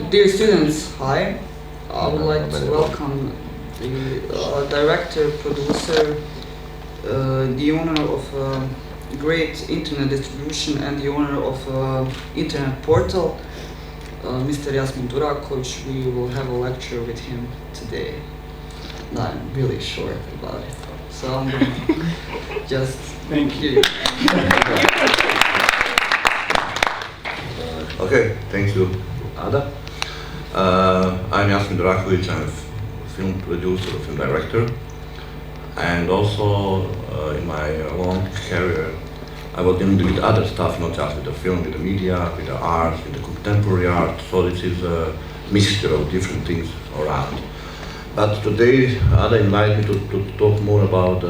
Dear students, hi. I would like to welcome the director, producer, the owner of great internet distribution and the owner of internet portal, Mr. Jasmin Durakovic. We will have a lecture with him today. I'm really short about it, so I'm going to just thank you. Okay, thank you, Ada. I'm Jasmin Durakovic. I'm a film producer, film director, and also in my long career, I was dealing with other stuff, not just with the film, with the media, with the art, with the contemporary art. So this is a mixture of different things around. But today, Ada invited me to talk more about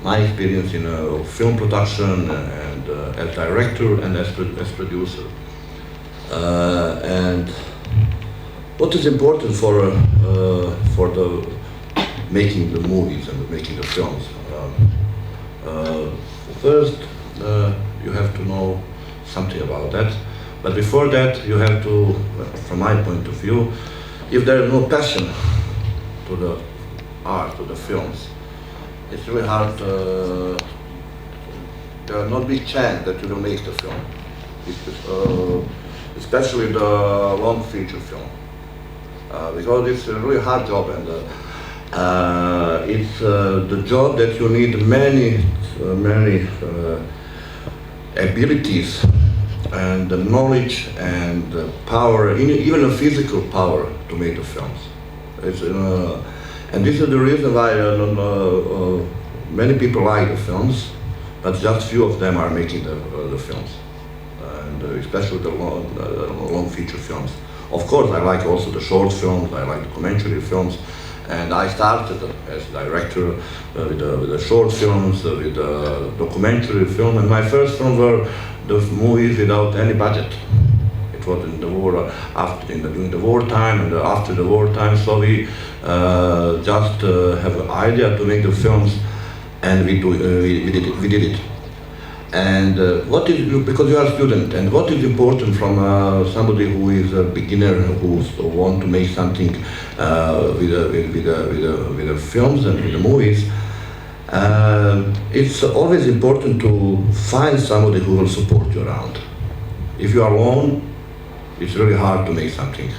my experience in film production and as director and as producer. And what is important for the making the movies and making the films? First, you have to know something about that. But before that, you have to, from my point of view, if there is no passion to the art, to the films, it's really hard. There is no big chance that you will make the film, especially the long feature film, because it's a really hard job, and it's the job that you need many abilities and the knowledge and the power, even a physical power to make the films. And this is the reason why many people like the films, but just few of them are making the films, and especially the long feature films. Of course, I like also the short films, I like the documentary films, and I started as director with the short films, with the documentary film, and my first films were the movies without any budget. It was in the war, during the wartime and after the wartime, so we just have an idea to make the films, and we did it. And what is, because you are a student, and what is important from somebody who is a beginner, who want to make something with the films and with the movies, it's always important to find somebody who will support you around. If you are alone, it's really hard to make something.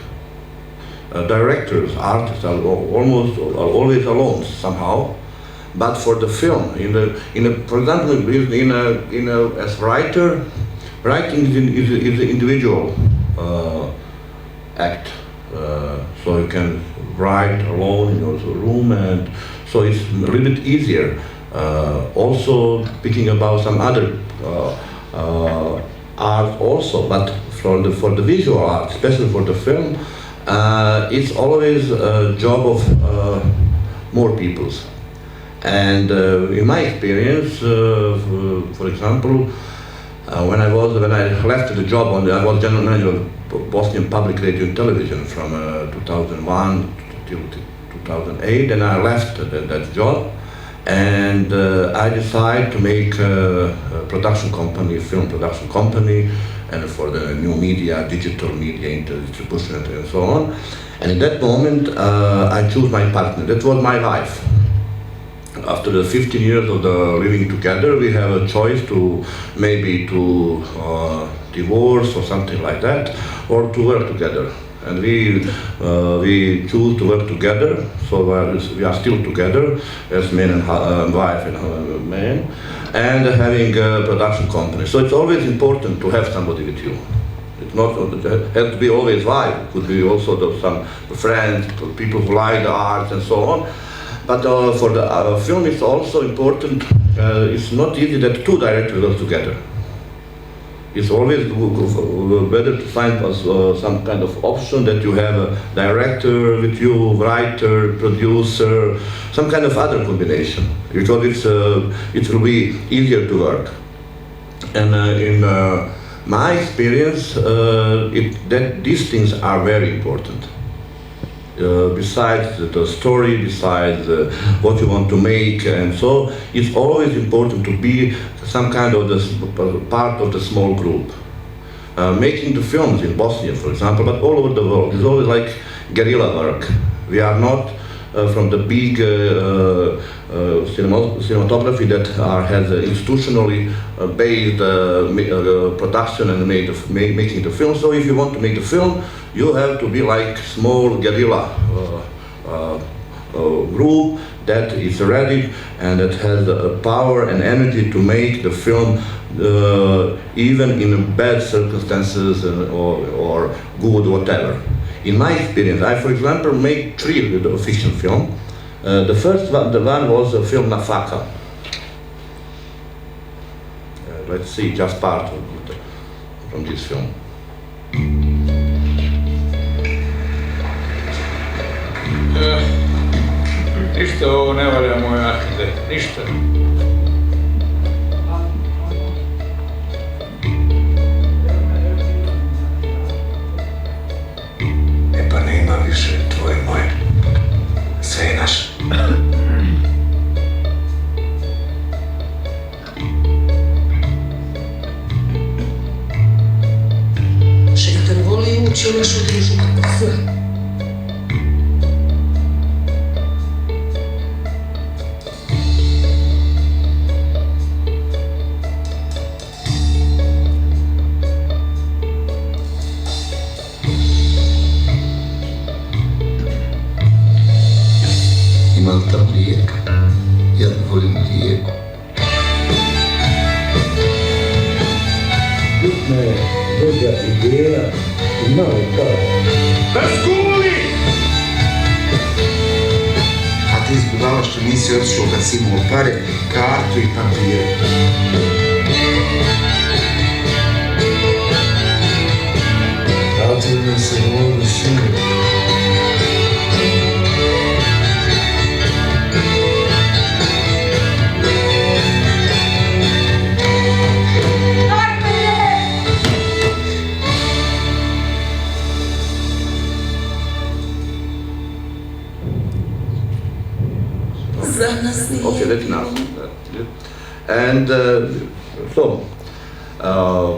Directors, artists are always alone somehow. But for the film, for example, as writer, writing is an individual act. So you can write alone in your room, and so it's a little bit easier. Also speaking about some other art also, but for the visual art, especially for the film, it's always a job of more people's. And in my experience, for example, when I left the job I was general manager of Bosnian Public Radio and Television from 2001 till 2008, and I left that job, and I decided to make a production company, film production company, and for the new media, digital media, distribution, and so on. And in that moment, I chose my partner. That was my life. After the 15 years of the living together, we have a choice to maybe divorce or something like that, or to work together. And we choose to work together, so we are still together as man and wife and man, and having a production company. So it's always important to have somebody with you. It's not it has to be always wife. It could be also some friends, people who like the art and so on. But for the film, it's also important. It's not easy that two directors work together. It's always better to find some kind of option that you have a director with you, writer, producer, some kind of other combination, because it will be easier to work. And in my experience, these things are very important. Besides the story, besides what you want to make, and so it's always important to be some kind of part of the small group. making the films in Bosnia, for example, but all over the world. It's always like guerrilla work. We are not from the big cinematography that has institutionally based production and making the film. So if you want to make the film, you have to be like small guerrilla group that is ready and that has the power and energy to make the film even in bad circumstances or good whatever. In my experience, I, for example, made 3 with the fiction film. The first one, the one was a film Nafaka. Let's see just part from this film. Ništa ovo ne valja moj arhitekt, ništa. E pa nema više tvoje moje, sve je naše. Šeitan voli ući u našu dušu kako sve. Ima li tam rijeka? Ja volim rijeku. Bitna je dobra ideja i malo para. Bez kuli! A ti izbudala što nisi otišao kad si imao pare, kartu i papire. Razredno se ovdje šire. Okay, that's enough. And so,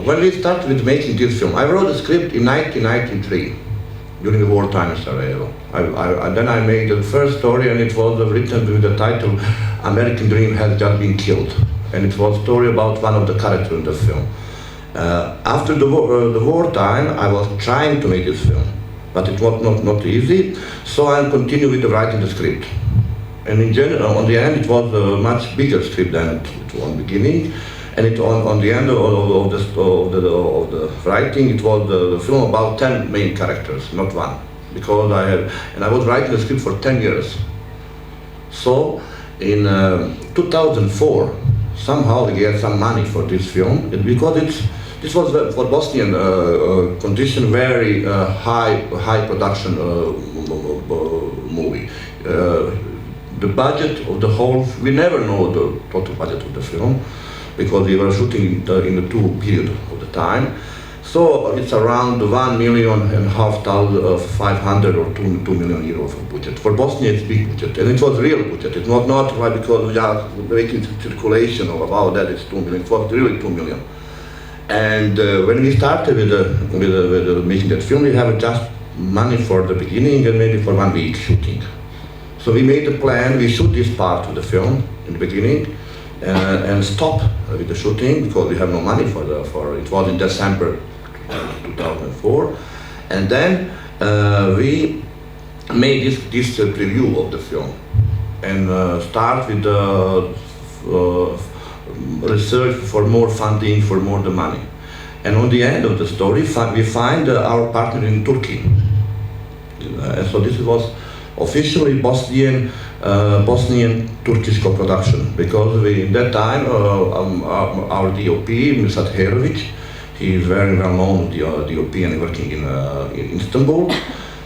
when we started with making this film, I wrote a script in 1993, during the wartime in Sarajevo. Then I made the first story, and it was written with the title American Dream Has Just Been Killed. And it was a story about one of the characters in the film. After the wartime, I was trying to make this film, but it was not easy, so I continued with writing the script. And in general, on the end, it was a much bigger script than it was in the beginning. And on the end of the writing, it was the film about 10 main characters, not one. Because I was writing the script for 10 years. So in 2004, somehow we get some money for this film, because this was for Bosnian condition very high production movie. The budget of the whole, we never know the total budget of the film because we were shooting in the 2 period of the time. So it's around 1,500,000 or 2 million euros of budget. For Bosnia it's big budget, and it was real budget. It was not like because we are making circulation or about that it's 2 million, it was really 2 million. And when we started with making that film, we have just money for the beginning and maybe for 1 week shooting. So we made a plan, we shoot this part of the film in the beginning and stop with the shooting because we have no money for it was in December 2004. And then we made this preview of the film and start with the research for more funding, for more the money. And on the end of the story, we find our partner in Turkey. And so this was officially Bosnian Turkish co-production, because in that time our DOP, Mirsad Herovic, he is very well known DOP and working in Istanbul.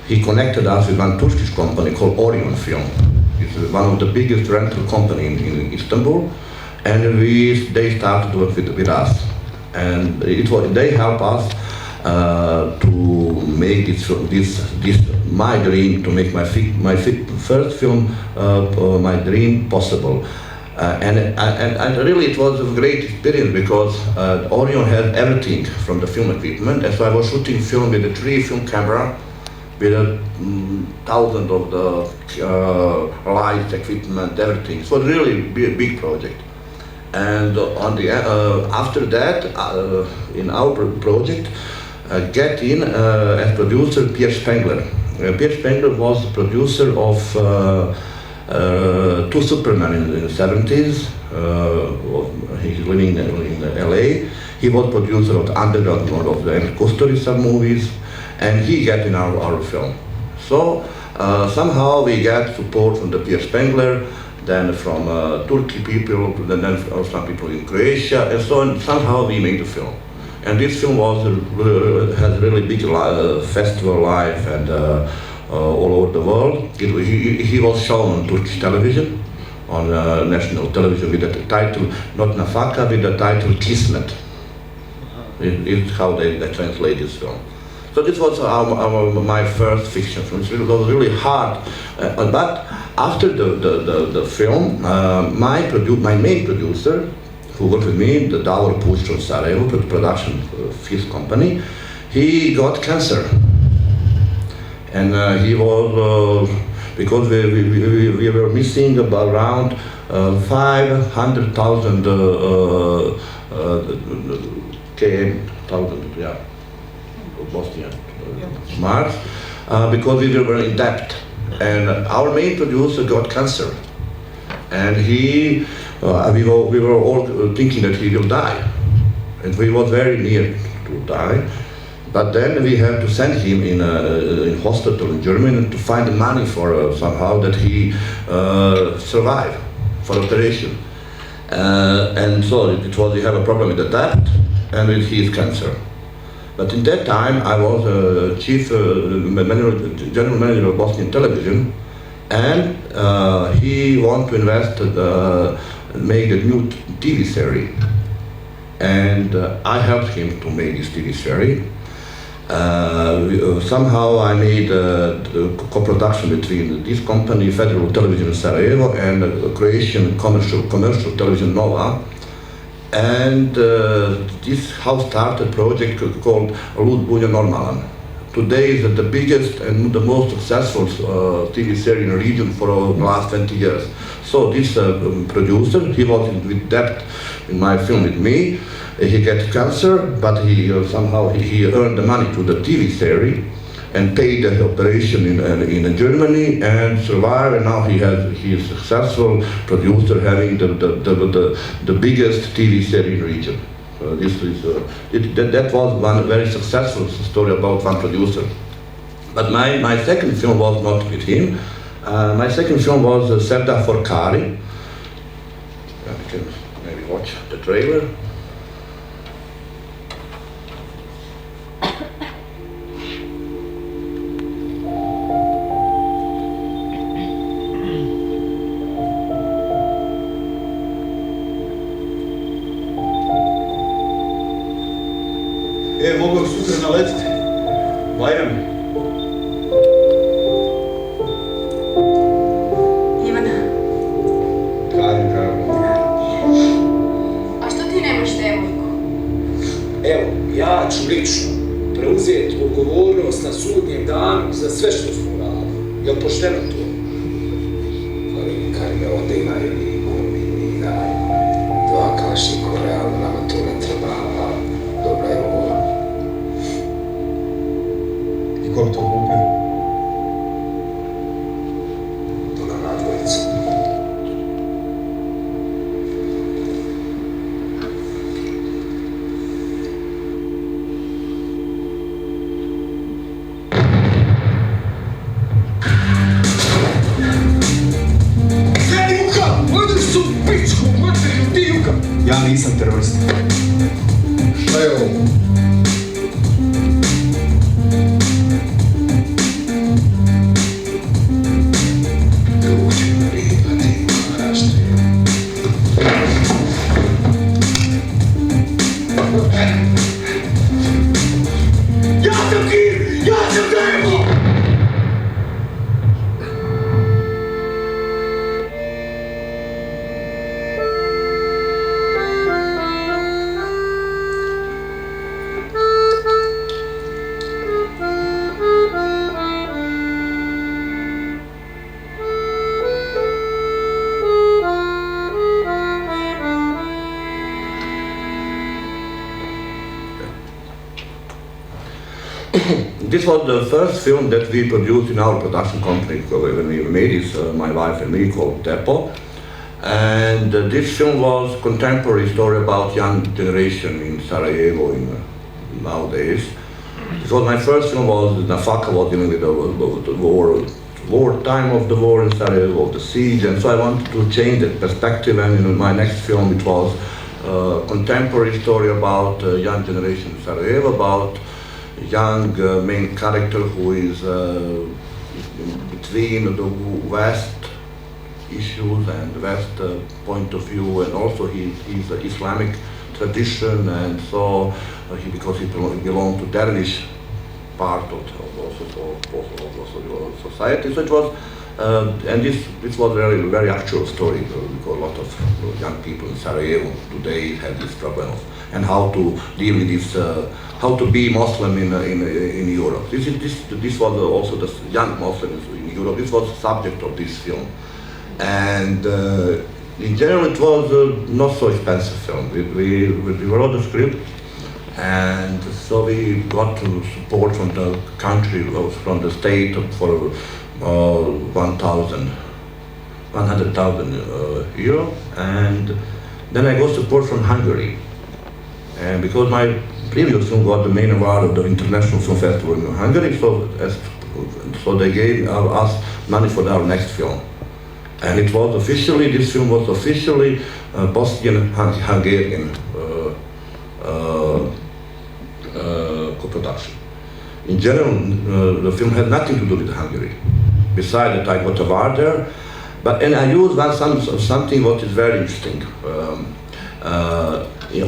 He connected us with one Turkish company called Orion Film. It's one of the biggest rental company in Istanbul, and they started to work with us, and they help us to make this my dream, to make my first film, my dream possible. And really it was a great experience because Orion had everything from the film equipment, and so I was shooting film with a 3 film camera with thousands of the lights, equipment, everything. It was really a big project. And after that, in our project, get in as producer Pierre Spengler. Pierre Spengler was the producer of 2 Superman in the 70s. He's living in LA. He was producer of the Underground, of the Enrico Kusturica movies, and he got in our film. So somehow we got support from the Pierre Spengler, then from Turkey people, then from some people in Croatia, and so on. Somehow we made the film. And this film has a really big festival life and all over the world. He was shown on Turkish television, on national television with the title, not Nafaka, with the title Kismet. It's how they translate this film. So this was my first fiction film. It was really hard, but after the film, my main producer, who worked with me, the Davor Puć from Sarajevo, production his company, he got cancer. And he was, because we were missing about around 500,000 Bosnian marks, because we were in debt. And our main producer got cancer. And we were all thinking that he will die. And we was very near to die. But then we had to send him in hospital in Germany to find the money for somehow that he survive for operation. And so it was, he have a problem with the debt and with his cancer. But in that time I was general manager of Bosnian television, and he wanted to invest, make a new TV series. And I helped him to make this TV series. Somehow I made a co-production between this company, Federal Television in Sarajevo, and Croatian commercial television Nova. And this house started project called Lud Bulja Normalan. Today is the biggest and the most successful TV series in the region for the last 20 years. So this producer, he was with debt in my film with me. He got cancer, but he somehow he earned the money to the TV series and paid the operation in Germany and survived. And now he is successful producer, having the biggest TV series in the region. That was one very successful story about one producer. But my second film was not with him. My second film was Sevda for Kari. You can maybe watch the trailer. Mogu sutra naletiti. Bajram. Ivana. Kari. A što ti nemaš devojku? Evo, ja ću lično preuzeti odgovornost na sudnjem danu za sve što smo uradili. Jel pošteno to? Ali Karime, onda imaju i gumi, dva kalašnjikova, realno nama to ne treba, a dobra je ovo. I ko bi to kupio? To nam nadvojica. Juka! Odi su pičku, mater, ti Juka! Ja nisam terorista. this was the first film that we produced in our production company when we made it, my wife and me, called Tepo. And this film was contemporary story about young generation in Sarajevo nowadays. It was my first film. Nafaka was dealing with the war time of the war in Sarajevo, the siege, and so I wanted to change the perspective. And in my next film, it was a contemporary story about young generation in Sarajevo, about young main character who is between the West issues and the West point of view, and also he's Islamic tradition, and so because he belonged to Dervish part of society. So it was, and this was very actual story, because a lot of young people in Sarajevo today have this problem of, and how to deal with this, how to be Muslim in Europe. This was also the young Muslims in Europe. This was the subject of this film. And in general, it was not so expensive film. We wrote the script, and so we got to support from the country, from the state for 100,000 euro, and then I got support from Hungary. And because my previous film got the main award of the International Film Festival in Hungary, so they gave us money for our next film. And it was officially, this film was officially Bosnian-Hungarian co-production. In general, the film had nothing to do with Hungary. Besides that, I got a award there, and I used something what is very interesting.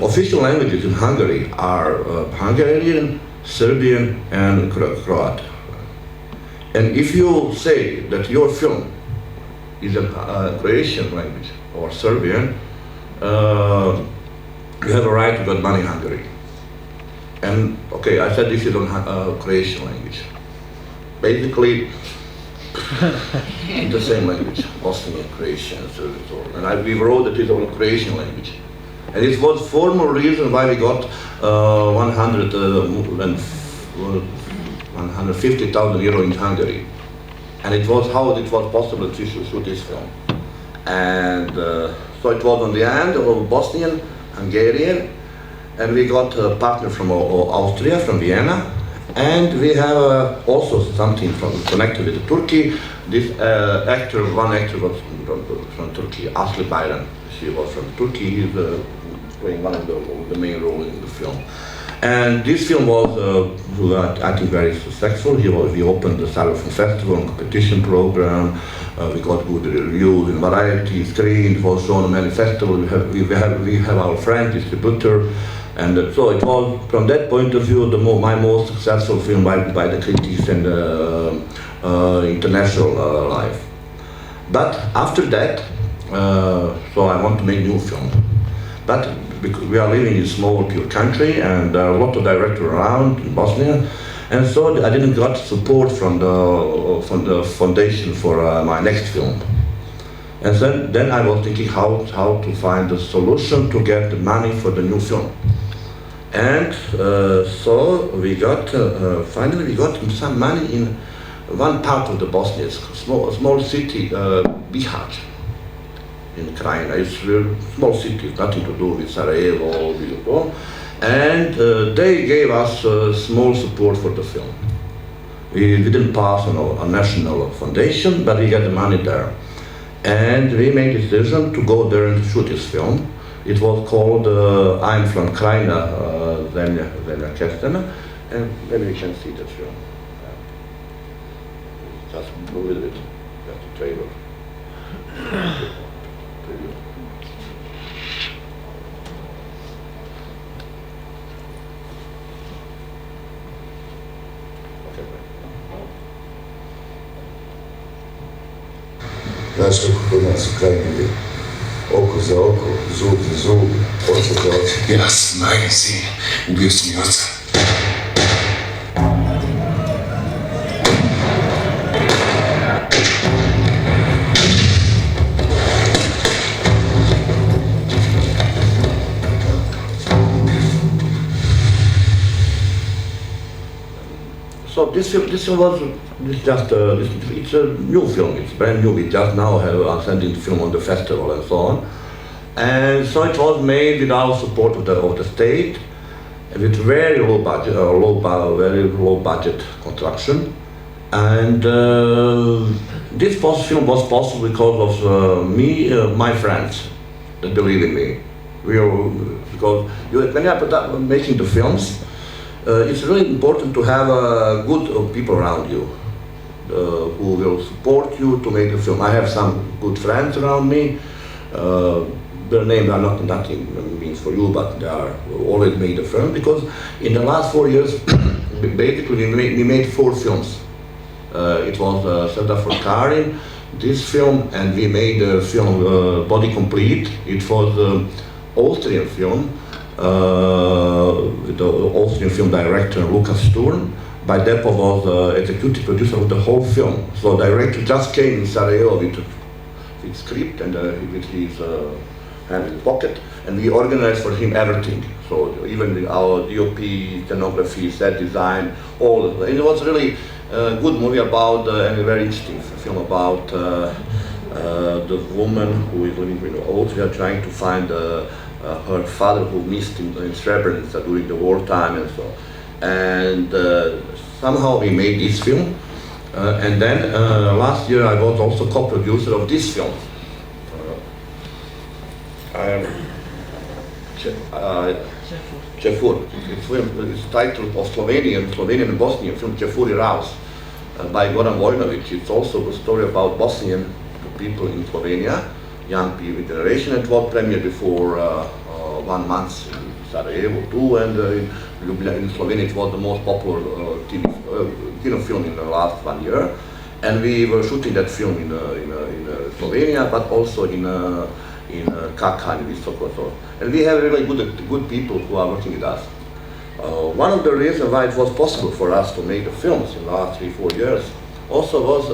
Official languages in Hungary are Hungarian, Serbian, and Croat. And if you say that your film is a Croatian language or Serbian, you have a right to get money in Hungary. And okay, I said this is a Croatian language. Basically, the same language, Bosnian, Croatian, Serbian, and we wrote that it's a Croatian language. And it was formal reason why we got 150,000 euro in Hungary. And it was how it was possible to shoot this film. And so it was on the end of Bosnian, Hungarian, and we got a partner from Austria, from Vienna, and we have also something connected with Turkey. This one actor was from Turkey, Asli Bayram. She was from Turkey. He's playing one of the main roles in the film. And this film was, I think, very successful. We opened the Sarajevo Film Festival and competition program. We got good reviews in variety, screen. It was shown in many festivals. We have our friend distributor, and so it was, from that point of view, my most successful film by the critics and international life. But after that, so I want to make new film. But because we are living in a small, pure country, and there are a lot of directors around in Bosnia, and so I didn't got support from the foundation for my next film. And then I was thinking how to find a solution to get the money for the new film. And so we got finally we got some money in one part of the Bosnia, a small city, Bihać, in Krajina. It's a small city, nothing to do with Sarajevo, and they gave us small support for the film. We didn't pass on a national foundation, but we got the money there. And we made a decision to go there and shoot this film. It was called I'm from Krajina, Zemlja Kestena, and maybe we can see that film. Just a little bit, just a trailer. Znaš kako kod nas u Krajini, oko za oko, zub za zub, oče za oče. Ja sam majin sin, ubio sam i oca. So so this film was it's a new film. It's brand new. We just now are sending the film on the festival and so on. And so it was made without support of the state, with very low budget, very low budget construction. And this film was possible because of my friends that believe in me. Because when you are making the films, it's really important to have good people around you who will support you to make the film. I have some good friends around me. Their names are nothing means for you, but they are always made the film, because in the last 4 years, basically we made 4 films. It was Serdar Forkari, this film, and we made the film Body Complete. It was an Austrian film with the Austrian film director Lukas Sturm. By Depo was executive producer of the whole film. So director just came in Sarajevo with script and with his hand in the pocket, and we organized for him everything. So even our DOP, scenography, set design, all of it. And it was really a good movie about, and a very interesting film about the woman who is living in Austria trying to find her father who missed in Srebrenica during the wartime and so. And somehow we made this film. And then last year I was also co-producer of this film. Čefur. It's titled of Slovenian and Bosnian film Čefuri Raus by Goran Vojnović. It's also a story about Bosnian people in Slovenia, young people generation. It was premiered before 1 month in Sarajevo too, and in Slovenia it was the most popular kino film in the last 1 year. And we were shooting that film in Slovenia, but also in Kaka and Visoko. And we have really good people who are working with us. One of the reasons why it was possible for us to make the films in the last 3-4 years also was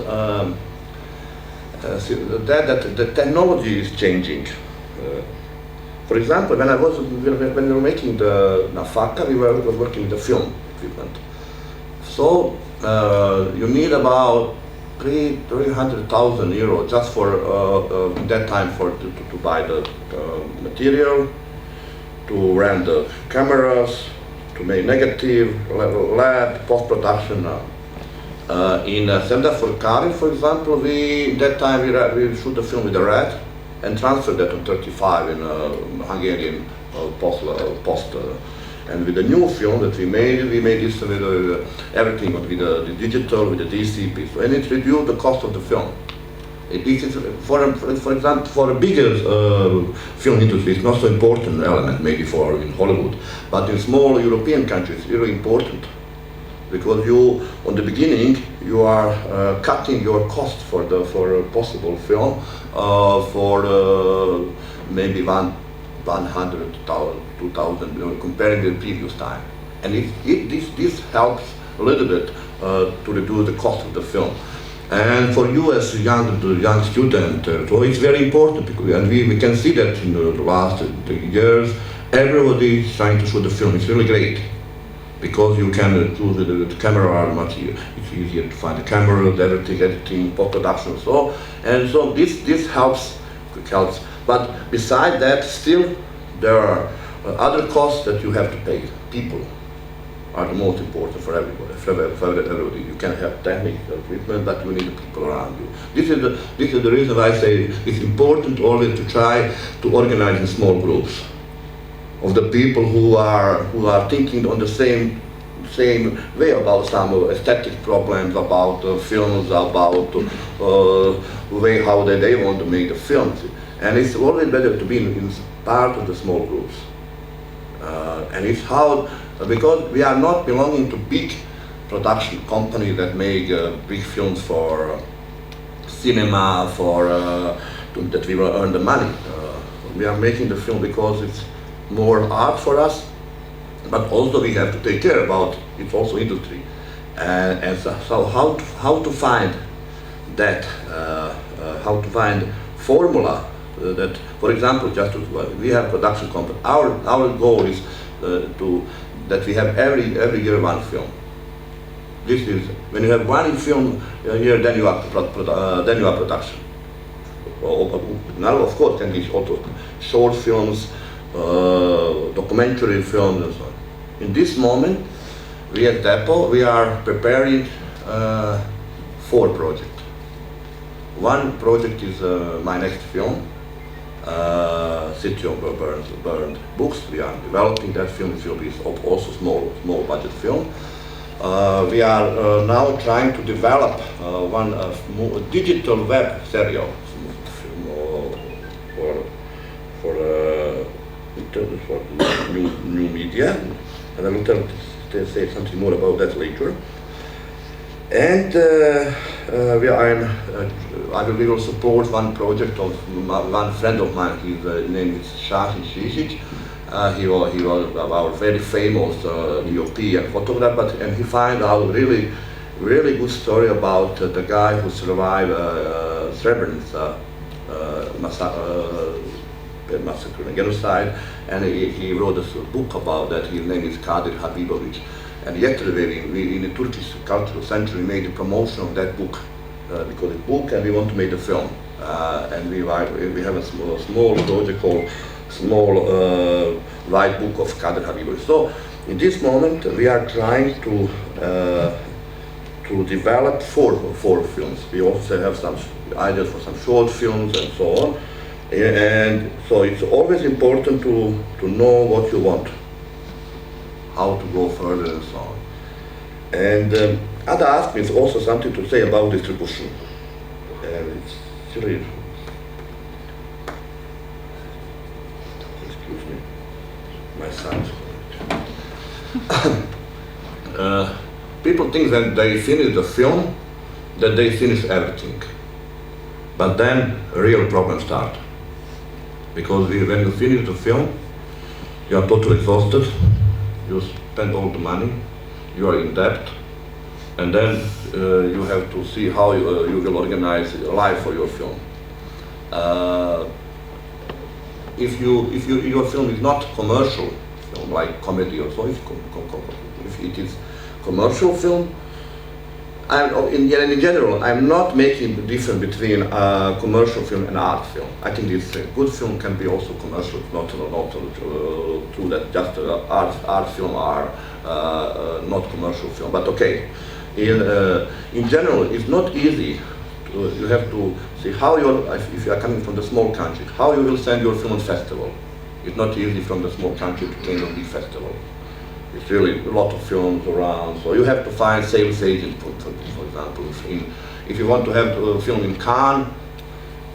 that the technology is changing. For example, when we were making the Nafaka, we were working with the film equipment. So you need about 300,000 euros just for that time to buy the material, to rent the cameras, to make negative, lab, post-production. In Serdar Forkari, for example, that time we shoot the film with the RED and transferred that to 35 in Hungarian post. And with the new film that we made this with everything, with the digital, with the DCP, and it reduced the cost of the film. This is, for example, for a bigger film industry, it's not so important element maybe for in Hollywood, but in small European countries, it's really important, because on the beginning, you are cutting your cost for a possible film for maybe 100,000, 2,000, comparing with the previous time. And this helps a little bit to reduce the cost of the film. And for you as a young student, so it's very important, because, and we can see that in the last years, everybody is trying to shoot the film. It's really great, because you can choose the camera much easier. It's easier to find the cameras, everything, editing, post-production, and so this helps. But besides that, still there are other costs that you have to pay. People are the most important for everybody. For everybody. You can have technical equipment, but you need the people around you. This is the reason why I say it's important always to try to organize in small groups of the people who are thinking on the same way about some aesthetic problems, about films, about way how they want to make the films. And it's always better to be in part of the small groups. And it's how, because we are not belonging to big production companies that make big films for cinema, that we will earn the money. We are making the film because it's more art for us, but also we have to take care about it's also industry. And so how to find that, how to find formula that, for example, we have production company. Our goal is that we have every year one film. This is when you have one film here, then you have production. Now, of course, can be also short films, documentary films, and so on. In this moment, we at Depot, we are preparing 4 projects. One project is my next film, City of Burned Books. We are developing that film. It will be also small budget film. We are now trying to develop one digital web serial for new media, and I will say something more about that later. And we will support one project of one friend of mine. His name is Jasmin. He was our very famous DOP and photographer, and he found out really good story about the guy who survived Srebrenica massacre and genocide, and he wrote a book about that. His name is Habibovic. And yesterday, we in the Turkish Cultural Center, we made a promotion of that book, because it's a book, and we want to make a film. And we have a small project called Small White Book of Kader Habibovic. So, in this moment, we are trying to develop four films. We also have some ideas for some short films and so on. And so it's always important to know what you want, how to go further and so on. And Ada asked me also something to say about distribution. And it's really, excuse me, my son's people think that they finish the film, that they finish everything. But then real problems start. Because when you finish the film, you are totally exhausted, you spend all the money, you are in debt, and then you have to see how you will organize life for your film. If your film is not commercial film, like comedy or so, if it is commercial film, in general, I'm not making the difference between commercial film and art film. I think this good film can be also commercial, not true that just art film are not commercial film. But okay, in general, it's not easy. You have to see how if you are coming from the small country, how you will send your film on festival. It's not easy from the small country to claim a big festival. It's really a lot of films around, so you have to find sales agents, for example. If you want to have a film in Cannes,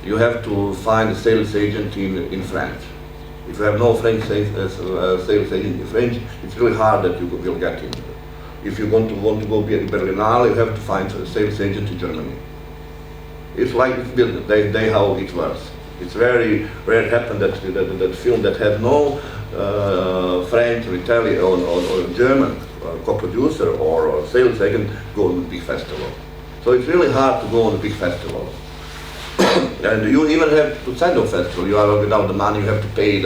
you have to find a sales agent in France. If you have no French sales agent in French, it's really hard that you will get in. If you want to go to Berlinale, you have to find a sales agent in Germany. It's like this business, they how it works. It's very rare happen that film that has no French or Italian or German co-producer or sales agent go on a big festival. So it's really hard to go on a big festival. And you even have to send a festival. You are without the money, you have to pay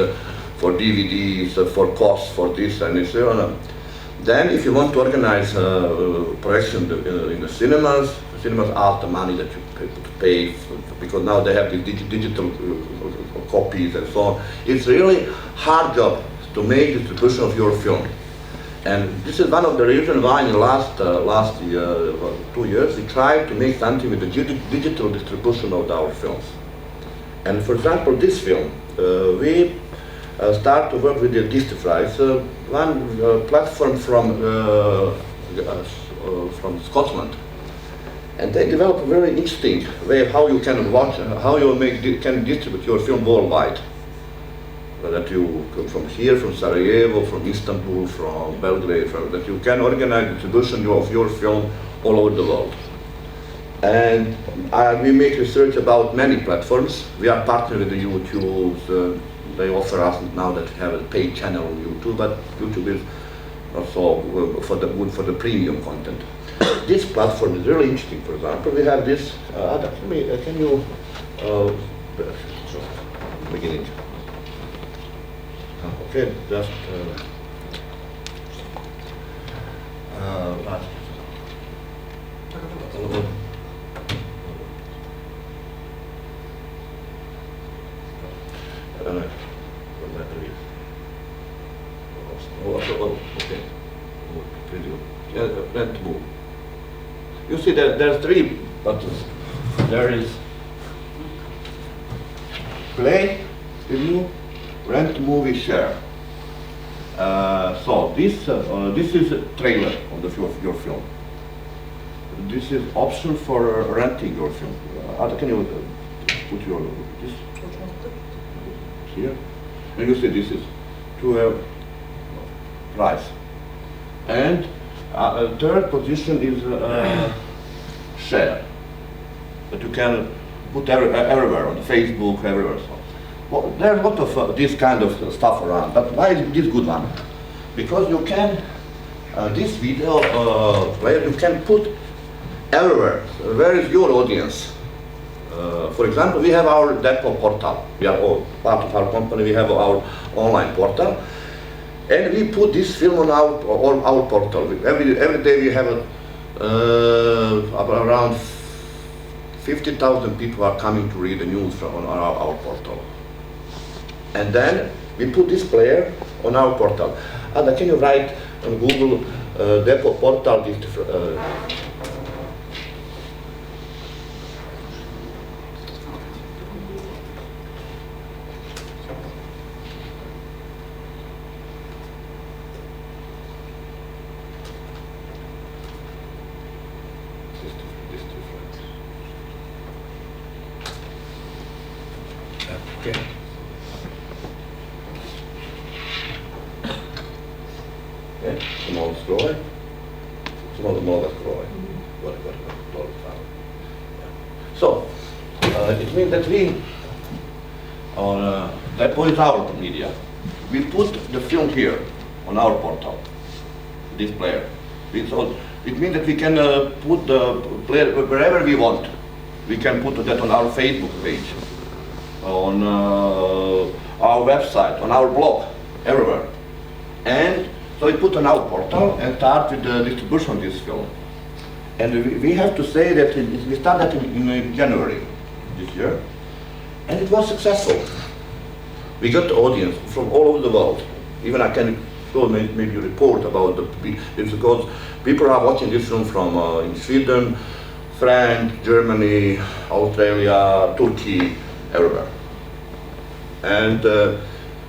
for DVDs, for costs, for this and so on. Then if you want to organize projection in the cinemas ask the money that you pay because now they have these digital copies and so on. It's really hard job to make distribution of your film. And this is one of the reasons why in the last 2 years we tried to make something with the digital distribution of our films. And for example, this film, we start to work with the Distify. It's one platform from Scotland. And they developed a very interesting way of how you can watch, how you can distribute your film worldwide. That you come from here, from Sarajevo, from Istanbul, from Belgrade, that you can organize distribution of your film all over the world. And we make research about many platforms. We are partnered with the YouTube. They offer us now that we have a paid channel on YouTube, but YouTube is also good for the premium content. This platform is really interesting. For example, we have this. Can you begin it? Okay, just Okay. Rent move. You see that there are three buttons. There is play, review, rent, movie, share. So this is a trailer of your film. This is option for renting your film. Can you put your this here? And you see this is to a price. And third position is share. That you can put everywhere on Facebook, everywhere. So, well, there's a lot of this kind of stuff around. But why is this good one? Because you can this video player you can put everywhere. Where is your audience? For example, we have our depot portal. We are all part of our company. We have our online portal, and we put this film on our portal. Every day we have around 50,000 people are coming to read the news on our portal. And then we put this player on our portal. Ada, can you write on Google depot portal this? Okay. Okay. Small scroll. Small scroll. So it means that we that is our media. We put the film here on our portal. This player. So it means that we can put the player wherever we want. We can put that on our Facebook page, on our website, on our blog, everywhere. And so we put on our portal and start with the distribution of this film. And we have to say that we started in January this year, and it was successful. We got the audience from all over the world. Even I can show maybe a report about it's because people are watching this film from in Sweden, France, Germany, Australia, Turkey, everywhere. And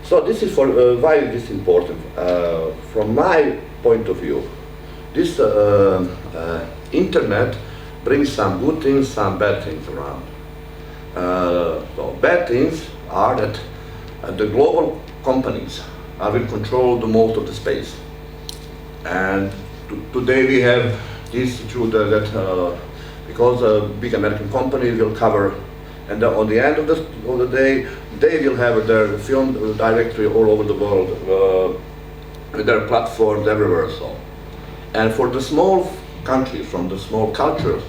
so this is for why is this important? From my point of view, this internet brings some good things, some bad things around. So bad things are that the global companies will control the most of the space. And today we have this through that because big American companies will cover, and on the end of the day, they will have their film directory all over the world, with their platforms everywhere. So, and for the small countries, from the small cultures,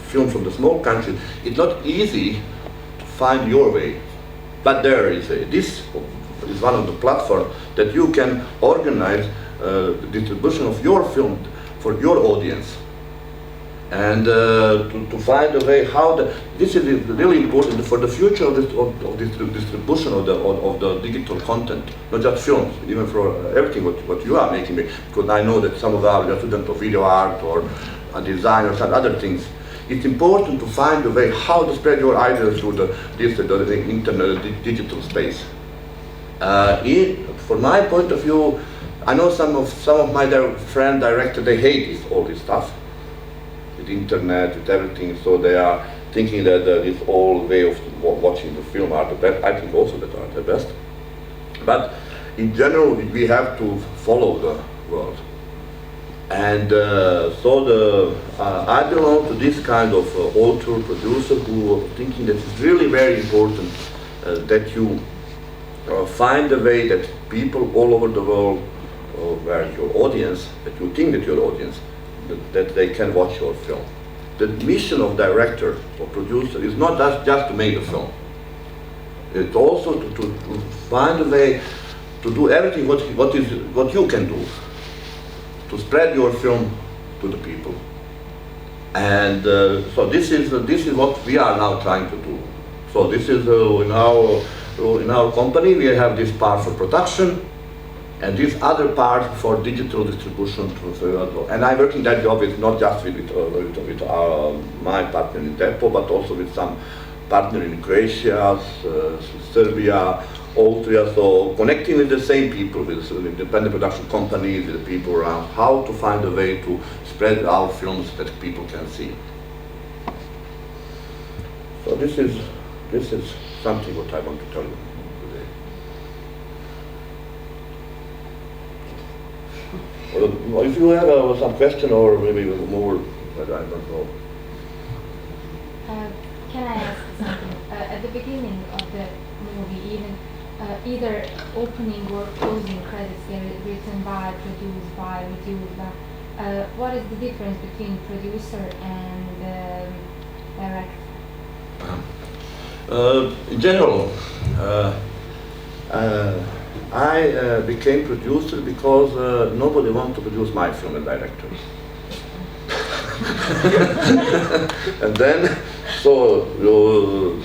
film from the small countries, it's not easy to find your way. But there is this is one of the platforms that you can organize the distribution of your film for your audience, and to find a way how this is really important for the future of this distribution of the digital content, not just films, even for everything what you are making. Because I know that some of our students of video art or design or some other things, it's important to find a way how to spread your ideas through the internet, digital space. From my point of view, I know some of my friend directors, they hate all this stuff, with internet, with everything. So they are thinking that this old way of watching the film are the best. I think also that are the best. But in general, we have to follow the world. And so I belong to this kind of author, producer who are thinking that it's really very important that you find a way that people all over the world, where your audience, that you think that your audience, that they can watch your film. The mission of director or producer is not just to make a film. It's also to find a way to do everything what you can do. to spread your film to the people. And so this is what we are now trying to do. So this is in our company we have this part for production, and this other part for digital distribution. And I work in that job with not just with my partner in Depo, but also with some partner in Croatia, Serbia, Austria. So connecting with the same people, with independent production companies, with the people around, how to find a way to spread our films that people can see. So this is something what I want to tell you today. If you have some question or maybe more, I don't know. Can I ask something? At the beginning of the movie, either opening or closing credits, they're written by, produced by, reviewed by. What is the difference between producer and director? In general, I became producer because nobody wanted to produce my film as director. And then, so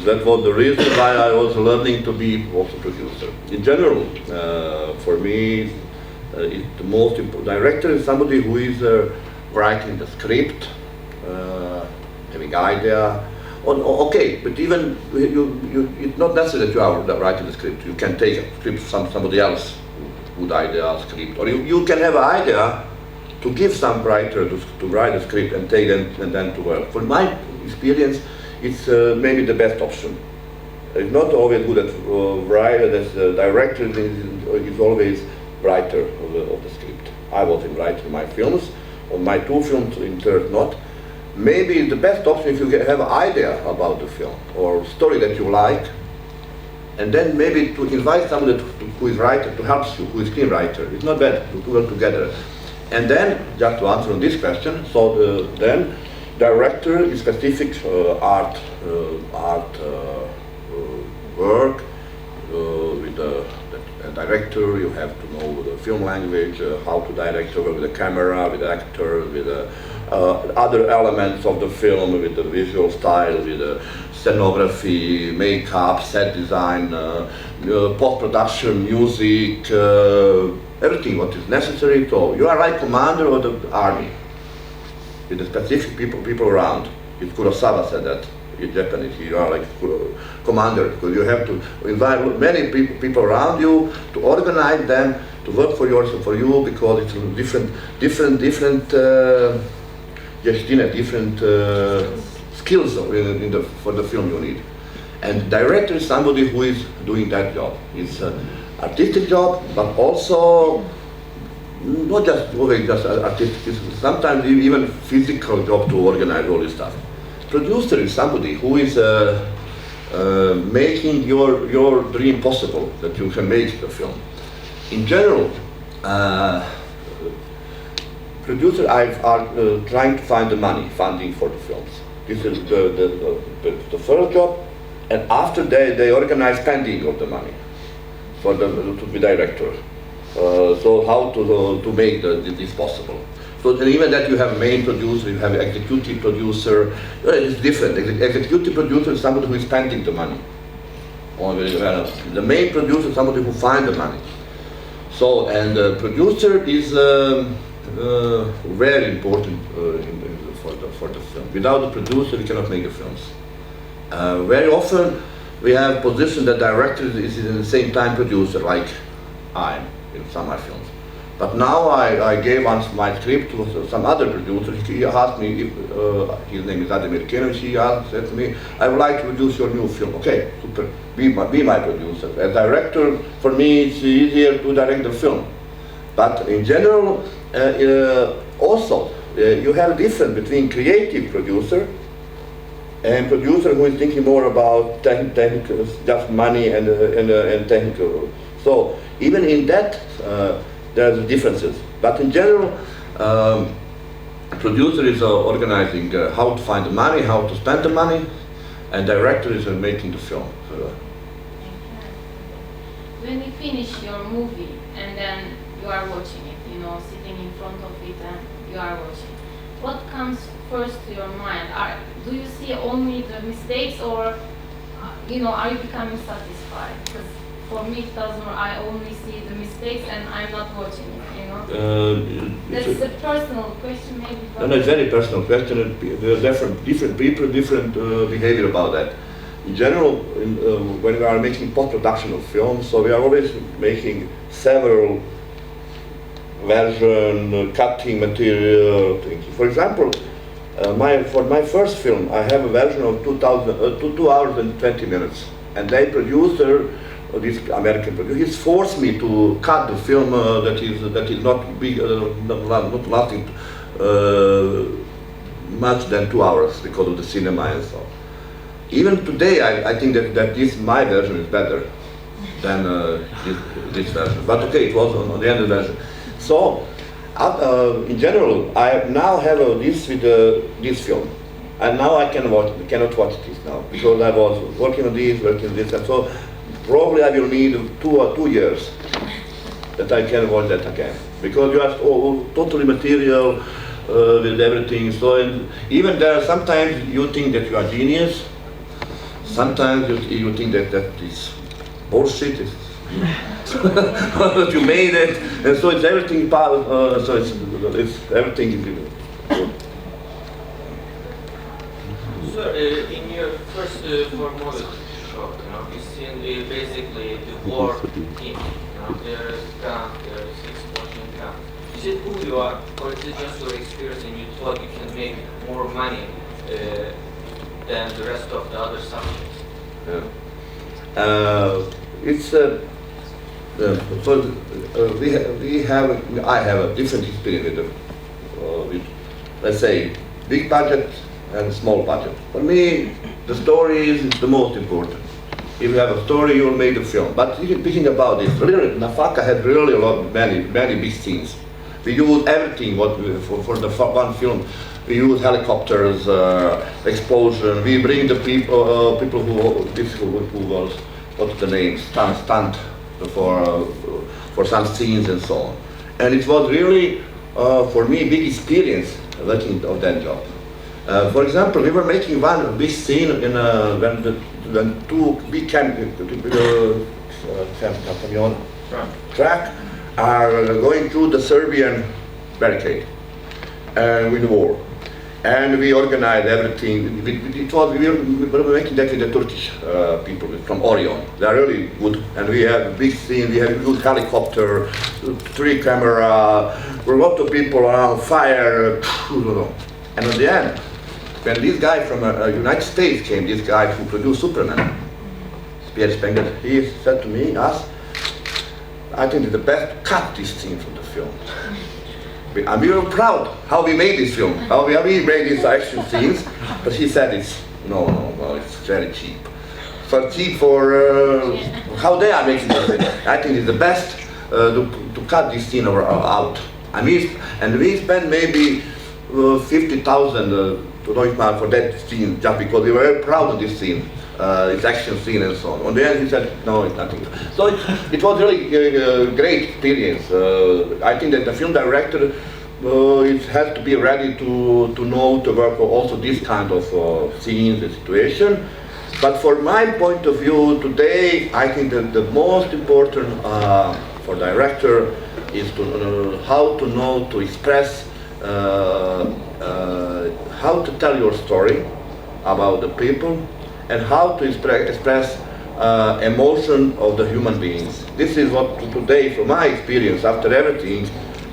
that was the reason why I was learning to be also producer. In general, for me, the most important director is somebody who is writing the script, having idea. Okay, but even it's not necessary that you are writing the script. You can take a script from somebody else, good idea, script, or you can have an idea to give some writer to write a script and take them and then to work. For my experience, it's maybe the best option. It's not always good at writer, as director is always writer of the script. I was in writing my films, on my 2 films in third not. Maybe the best option if you have an idea about the film or story that you like, and then maybe to invite someone who is writer to help you, who is screenwriter. It's not bad to work together. And then, just to answer on this question, so then director is specific art work. With the director, you have to know the film language, how to direct, work with the camera, with the actor, with the other elements of the film, with the visual style, with the scenography, makeup, set design, post-production, music, everything what is necessary. So you are like commander of the army, with the specific people around. Kurosawa said that in Japanese. You are like commander, because you have to invite many people around you to organize them to work for you, because it's different skills for the film you need. And director is somebody who is doing that job. It's an artistic job, but also not just always just artistic. It's sometimes even physical job to organize all this stuff. Producer is somebody who is making your dream possible, that you can make the film. In general, producer are trying to find the money, funding for the films. This is the first job, and after they organize spending of the money for to be director. So how to make this possible. So even that you have main producer, you have executive producer, it's different. Executive producer is somebody who is spending the money. The main producer is somebody who finds the money. So, and the producer is very important for the film. Without the producer, we cannot make the films. Very often, we have position that director is in the same time producer, like I am in some of my films. But now I gave once my script to some other producer. He asked me, if, his name is Ademir Kenovic, he said to me, I would like to produce your new film. Okay, super, be my producer. As director, for me it's easier to direct the film. But in general, also, you have a difference between creative producer and producer who is thinking more about technical, just money and technical. So even in that, there's differences. But in general, producer is organizing how to find the money, how to spend the money, and director is making the film. When you finish your movie and then you are watching it, sitting in front of it and you are watching. What comes first to your mind? Do you see only the mistakes, or are you becoming satisfied? Because for me it doesn't. I only see the mistakes and I'm not watching it. That's a personal question, maybe. No, it's a very personal question. There are different people, different behavior about that. In general, when we are making post-production of films, so we are always making several version, cutting material. For example, for my first film, I have a version of 2 hours and 20 minutes, and the producer, this American producer, he's forced me to cut the film that is not big, not lasting much than 2 hours because of the cinema and so on. Even today, I think that this my version is better than this version. But okay, it was on the end version. So, in general, I now have this with this film, and now I cannot watch this now because I was working on this, and so probably I will need 2 years that I can watch that again because you have totally material with everything. So even there, sometimes you think that you are genius. Sometimes you think that is bullshit, that you made it, and so it's everything. So it's everything. Sir, in your first four movies shot, you've seen basically the war theme. There is gun, there is explosion gun. Is it who you are, or is it just your experience and you thought you can make more money than the rest of the other subjects? I have a different experience with let's say, big budget and small budget. For me, the story is the most important. If you have a story, you will make a film. But thinking about this, really, Nafaka had really many big scenes. We use everything for the one film. We use helicopters, explosion. We bring the people who was what's the name, stunt for some scenes and so on. And it was really for me big experience working on that job. For example, we were making one big scene in when two big truck are going through the Serbian barricade with the war. And we organized everything. We were making that with the Turkish people from Orion. They are really good. And we have a big scene, we have a good helicopter, 3 camera, a lot of people around, fire. And at the end, when this guy from the United States came, this guy who produced Superman, Pierre Spengler, he said to me, I think it's the best cut this scene from the film. I'm really proud how we made this film, how we made these action scenes, but he said no, it's very cheap. So cheap for how they are making this. I think it's the best to cut this scene out. And we spent maybe 50,000 to Deutschmark for that scene, just because we were very proud of this scene. Its action scene and so on. On the end he said, no, it's nothing. So it was really a great experience. I think that the film director it has to be ready to know to work on also this kind of scenes and situation. But for my point of view today, I think that the most important for director is to how to know to express, how to tell your story about the people, and how to express emotion of the human beings. This is what today, from my experience, after everything,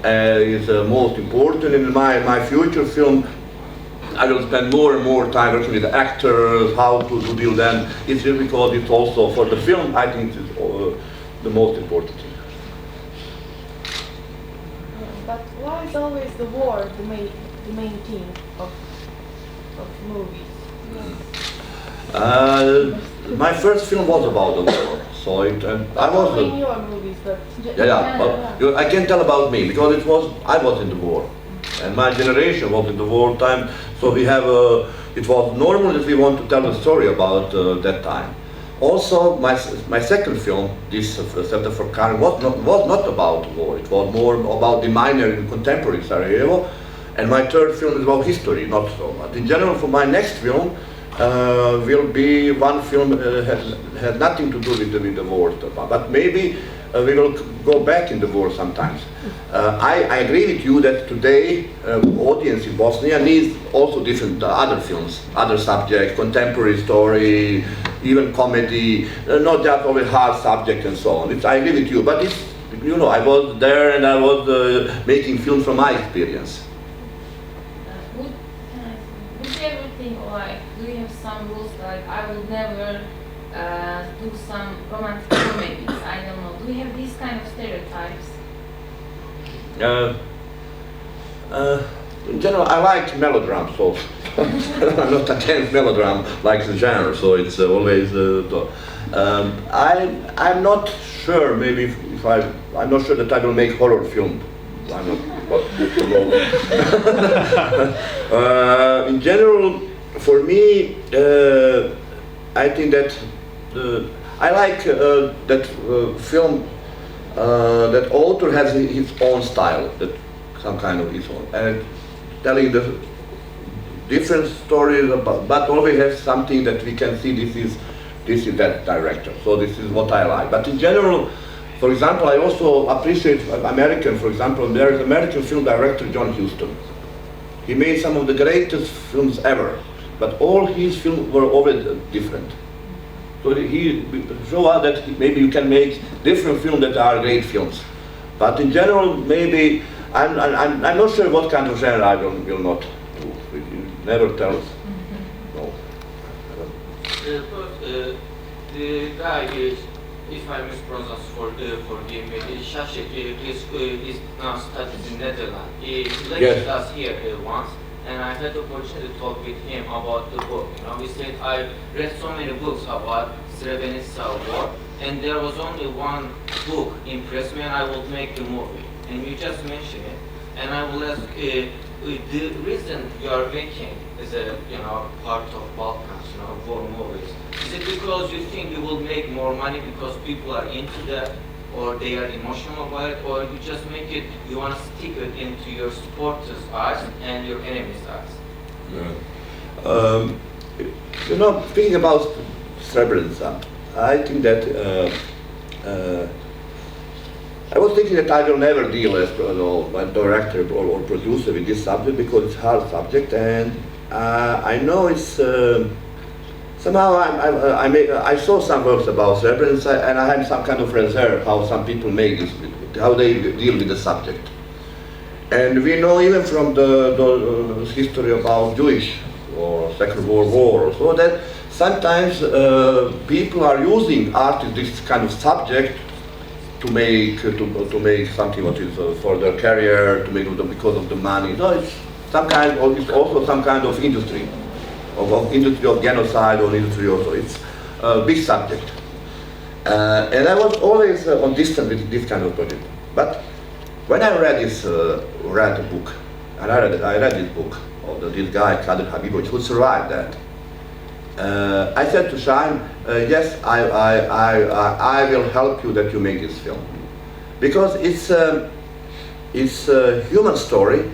is most important. In my future film, I will spend more and more time working with the actors, how to deal them. It's just because it's also, for the film, I think it's the most important thing. But why is always the war the main theme of movies? My first film was about the war, so I was. In your movies, but but I can tell about me because I was in the war, and my generation was in the war time. So we have it was normal that we want to tell a story about that time. Also, my second film, this Center for Karen, was not about war. It was more about the miner in contemporary Sarajevo. And my third film is about history, not so much. In general, for my next film, will be one film has nothing to do with the war, but maybe we will go back in the war sometimes. I agree with you that today audience in Bosnia needs also different other films, other subjects, contemporary story, even comedy, not just always hard subject and so on. I agree with you, but it's, you know, I was there and I was making films from my experience. Would you ever think, like, do you have some rules, like, I will never do some romantic comedies, I don't know. Do you have these kind of stereotypes? In general, I like melodrama, so I'm not against melodrama, like the genre, so it's always I'm not sure, maybe if I'm not sure that I will make horror film. I'm not, in general, for me, I think that I like that film, that author has his own style, that some kind of his own, and telling the different stories about, but always has something that we can see this is that director. So this is what I like. But in general, for example, I also appreciate American, for example, there is American film director John Huston. He made some of the greatest films ever, but all his films were always different. So he showed us that maybe you can make different films that are great films. But in general, maybe, I'm not sure what kind of genre I will not do. You never tell us. No. The guy is, if I mispronounce, forgive me, Shashik is now studies in Netherlands. He lectured us here once, and I had the opportunity to talk with him about the book. You know, he said, I read so many books about Srebrenica war, and there was only one book impressed me, and I will make the movie. And you just mentioned it, and I will ask, the reason you are making is a part of Balkans, war movies. Is it because you think you will make more money because people are into that, or they are emotional about it, or you just make it, you want to stick it into your supporters' eyes and your enemies' eyes? Yeah. Speaking about Srebrenica, I think that I was thinking that I will never deal as a director or producer with this subject because it's a hard subject, and I know it's somehow I saw some works about Srebrenica, and I had some kind of reserve how some people make this, how they deal with the subject. And we know even from the history about Jewish or Second World War, so that sometimes people are using art in this kind of subject to make something what is for their career, to make because of the money. So it's some kind of, it's also some kind of industry, of industry of genocide or industry also. It's a big subject, and I was always on distance with this kind of project. But when I read this book, and I read this book of this guy Kadir Habibovic who survived that. I said to Shine, yes, I will help you that you make this film, because it's a human story.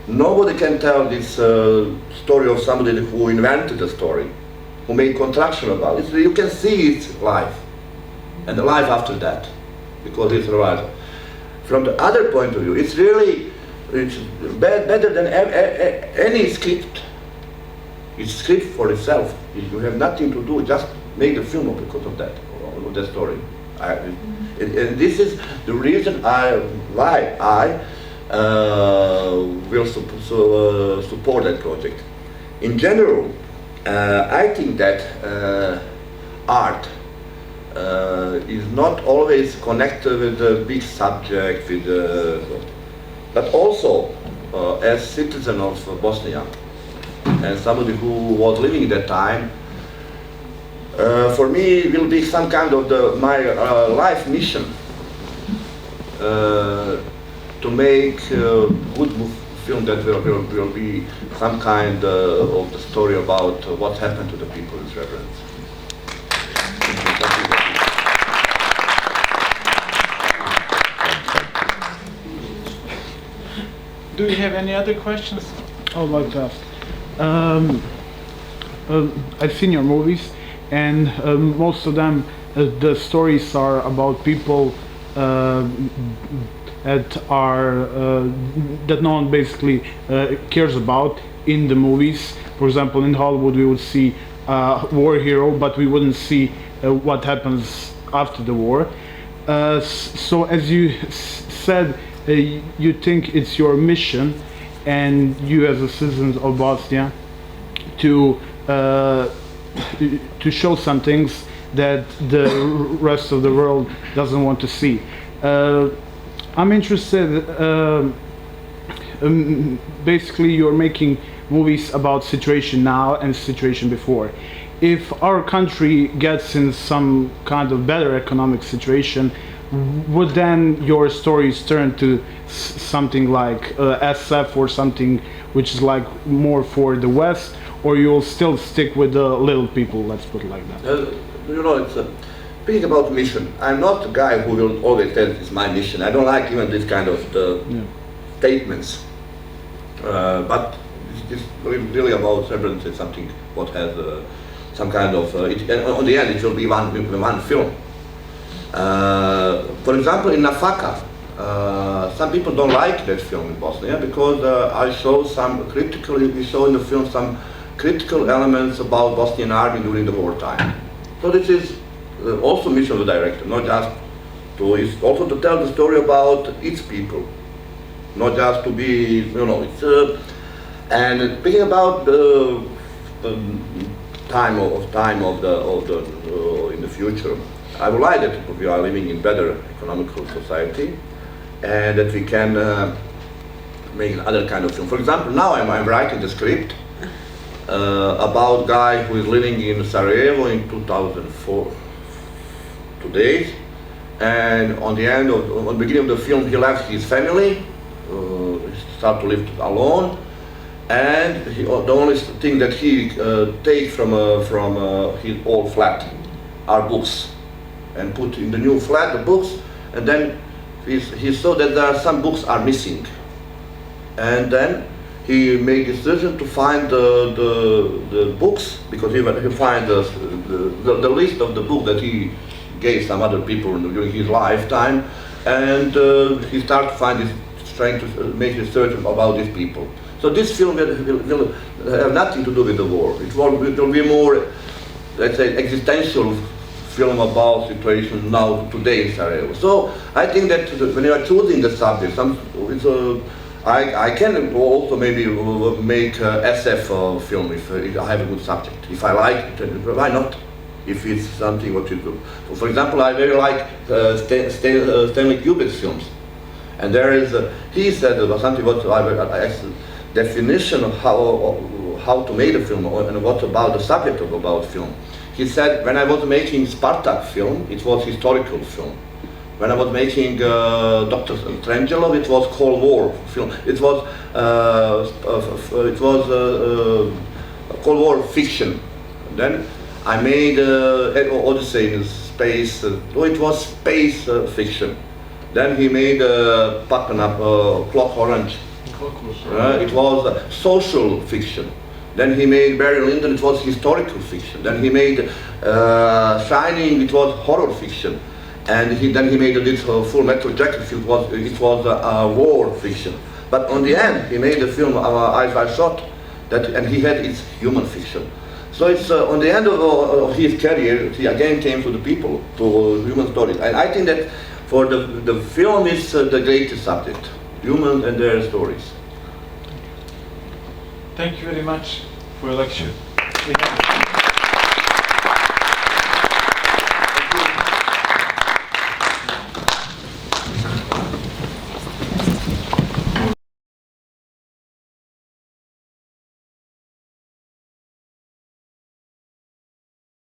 Nobody can tell this story of somebody who invented the story, who made construction about it. You can see it live, and the life after that, because it's survived. From the other point of view, it's better than any script. It's script for itself. You have nothing to do, just make the film because of that, of the story. And this is the reason why I will support that project. In general, I think that art is not always connected with the big subject, but also as citizen of Bosnia, and somebody who was living at that time, for me it will be some kind of my life mission to make a good film that will be some kind of the story about what happened to the people in Srebrenica. Do you have any other questions? I would like to ask. I've seen your movies, and most of them, the stories are about people that no one basically cares about in the movies. For example, in Hollywood, we would see a war hero, but we wouldn't see what happens after the war. So, as you said, you think it's your mission, and you as a citizen of Bosnia, to show some things that the rest of the world doesn't want to see. I'm interested. Basically, you're making movies about situation now and situation before. If our country gets in some kind of better economic situation, would then your stories turn to something like SF or something which is like more for the West, or you'll still stick with the little people, let's put it like that? You know, it's speaking about mission. I'm not the guy who will always tell it's my mission. I don't like even this kind of statements. But it's really about Srebrenica, something what has some kind of, on the end it will be one film. For example, in Nafaka, some people don't like that film in Bosnia because I show we show in the film some critical elements about Bosnian army during the wartime. So this is also mission of the director, not just it's also to tell the story about its people, not just to be, it's and speaking about the time of in the future. I would like that we are living in better economical society, and that we can make other kind of film. For example, now I'm writing the script about a guy who is living in Sarajevo in 2004 today, and on the beginning of the film he left his family, started to live alone, and the only thing that he takes from his old flat are books, and put in the new flat the books, and then he saw that there are some books are missing, and then he made a decision to find the books, because he find the list of the book that he gave some other people during his lifetime, and he started trying to make research about these people. So this film will have nothing to do with the war. It will be more, let's say, existential film about situation now today in Sarajevo. So I think that when you are choosing the subject, I can also maybe make SF film if I have a good subject. If I like it, why not? If it's something what you do. So for example, I very like Stanley Kubrick's films, and there is he said something what I asked definition of how to make a film and what about the subject about film. He said, when I was making Spartak film, it was historical film. When I was making Dr. Strangelov, it was Cold War film. It was Cold War fiction. Then I made Odyssey in space. It was space fiction. Then he made Clock Orange. It was social fiction. Then he made Barry Lyndon, it was historical fiction. Then he made Shining, it was horror fiction. And then he made this Full Metal Jacket, it was war fiction. But on the end, he made the film Eyes Wide Shut, and he had its human fiction. So it's on the end of his career, he again came to the people, to human stories. And I think that for the film is the greatest subject, humans and their stories. Thank you very much for your lecture.